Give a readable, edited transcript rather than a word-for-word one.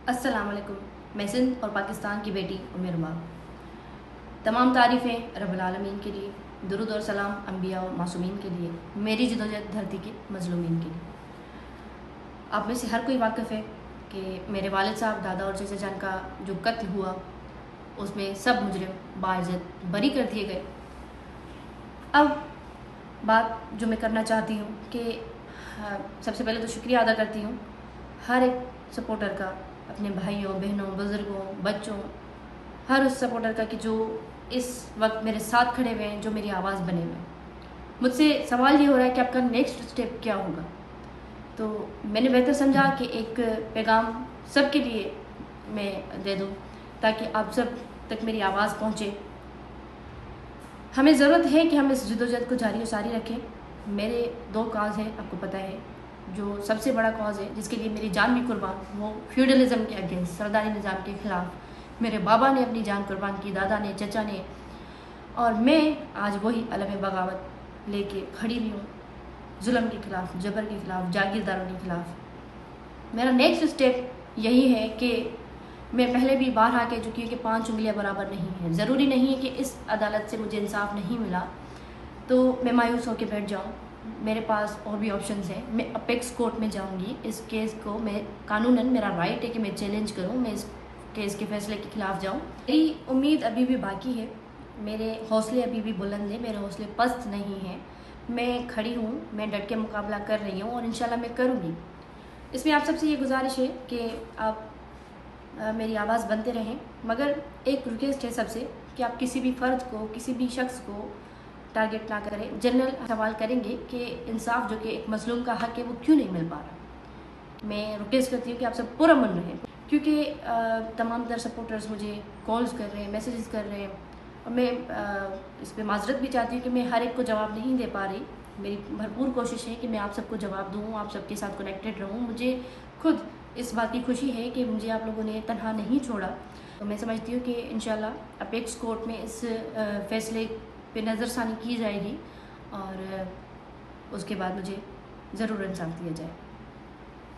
अस्सलाम वालेकुम। मैं सिंध और पाकिस्तान की बेटी उम्र माँ। तमाम तारीफ़ें रब्बुल आलमीन के लिए, दुरूद और सलाम अम्बिया और मासूमीन के लिए, मेरी जदोजहद धरती के मजलूमीन के लिए। आप में से हर कोई वाकिफ़ है कि मेरे वालिद साहब, दादा और चचा जान का जो कत्ल हुआ उसमें सब मुजरिम बाइज़्ज़त बरी कर दिए गए। अब बात जो मैं करना चाहती हूँ कि सबसे पहले तो शुक्रिया अदा करती हूँ हर एक सपोर्टर का, अपने भाइयों, बहनों, बुज़ुर्गों, बच्चों, हर उस सपोर्टर का कि जो इस वक्त मेरे साथ खड़े हुए हैं, जो मेरी आवाज़ बने हुए हैं। मुझसे सवाल ये हो रहा है कि आपका नेक्स्ट स्टेप क्या होगा। तो मैंने बेहतर समझा कि एक पैगाम सबके लिए मैं दे दूँ ताकि आप सब तक मेरी आवाज़ पहुँचे। हमें ज़रूरत है कि हम इस जद्दोजहद को जारी और सारी रखें। मेरे 2 कॉज हैं, आपको पता है। जो सबसे बड़ा कॉज है जिसके लिए मेरी जान भी कुर्बान, वो फ्यूडलिज़म के अगेंस्ट, सरदारी निज़ाम के ख़िलाफ़ मेरे बाबा ने अपनी जान कुर्बान की, दादा ने, चचा ने, और मैं आज वही अलम बगावत लेके खड़ी हुई हूँ, जुल्म के ख़िलाफ़, जबर के ख़िलाफ़, जागीरदारों के ख़िलाफ़। मेरा नेक्स्ट स्टेप यही है कि मैं पहले भी बाहर आके चुकी हूँ कि 5 उंगलियाँ बराबर नहीं हैं। ज़रूरी नहीं है कि इस अदालत से मुझे इंसाफ नहीं मिला तो मैं मायूस होकर बैठ जाऊँ। मेरे पास और भी ऑप्शंस हैं। मैं अपेक्स कोर्ट में जाऊँगी। इस केस को मैं कानूनन मेरा राइट है कि मैं चैलेंज करूँ, मैं इस केस के फैसले के खिलाफ जाऊँ। मेरी उम्मीद अभी भी बाकी है, मेरे हौसले अभी भी बुलंद हैं, मेरे हौसले पस्त नहीं हैं। मैं खड़ी हूँ, मैं डट के मुकाबला कर रही हूँ और इंशाल्लाह मैं करूँगी। इसमें आप सबसे ये गुजारिश है कि आप मेरी आवाज़ बनते रहें, मगर एक रिक्वेस्ट है सबसे कि आप किसी भी फ़र्द को, किसी भी शख्स को टारगेट ना करें। जनरल सवाल करेंगे कि इंसाफ जो कि एक मज़लूम का हक़ है वो क्यों नहीं मिल पा रहा। मैं रिक्वेस्ट करती हूँ कि आप सब पुरअमन रहें, क्योंकि तमाम दर सपोर्टर्स मुझे कॉल्स कर रहे हैं, मैसेजेस कर रहे हैं, और मैं इस पर माजरत भी चाहती हूँ कि मैं हर एक को जवाब नहीं दे पा रही। मेरी भरपूर कोशिश है कि मैं आप सबको जवाब दूँ, आप सबके साथ कनेक्टेड रहूँ। मुझे खुद इस बात की खुशी है कि मुझे आप लोगों ने तनहा नहीं छोड़ा। तो मैं समझती हूँ कि इंशाल्लाह अपेक्स कोर्ट में इस फैसले पे नज़रसानी की जाएगी और उसके बाद मुझे ज़रूर इंसाफ दिया जाए।